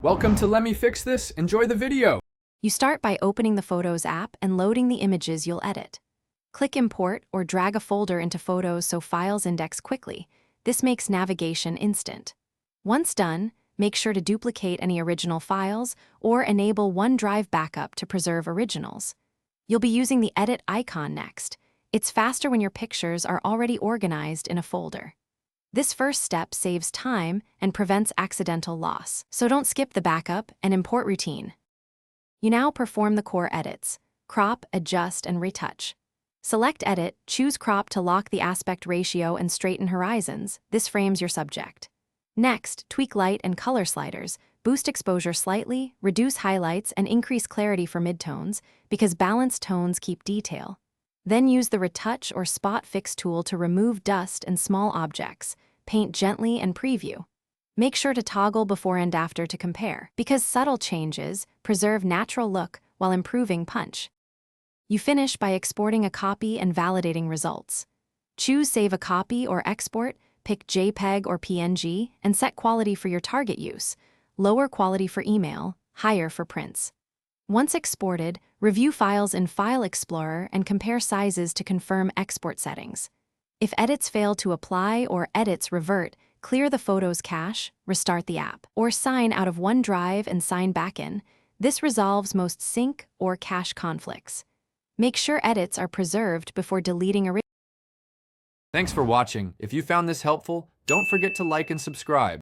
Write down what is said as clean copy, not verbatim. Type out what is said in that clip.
Welcome to Let Me Fix This. Enjoy the video. You start by opening the Photos app and loading the images you'll edit. Click Import or drag a folder into Photos so files index quickly. This makes navigation instant. Once done, make sure to duplicate any original files or enable OneDrive backup to preserve originals. You'll be using the Edit icon next. It's faster when your pictures are already organized in a folder. This first step saves time and prevents accidental loss, so don't skip the backup and import routine. You now perform the core edits: crop, adjust, and retouch. Select Edit, choose Crop to lock the aspect ratio and straighten horizons. This frames your subject. Next, tweak light and color sliders, boost exposure slightly, reduce highlights, and increase clarity for midtones, because balanced tones keep detail. Then use the Retouch or Spot Fix tool to remove dust and small objects. Paint gently and preview. Make sure to toggle before and after to compare, because subtle changes preserve natural look while improving punch. You finish by exporting a copy and validating results. Choose Save a Copy or Export, pick JPEG or PNG, and set quality for your target use: lower quality for email, higher for prints. Once exported, review files in File Explorer and compare sizes to confirm export settings. If edits fail to apply or edits revert, clear the Photos cache, restart the app, or sign out of OneDrive and sign back in. This resolves most sync or cache conflicts. Make sure edits are preserved before deleting originals. Thanks for watching. If you found this helpful, don't forget to like and subscribe.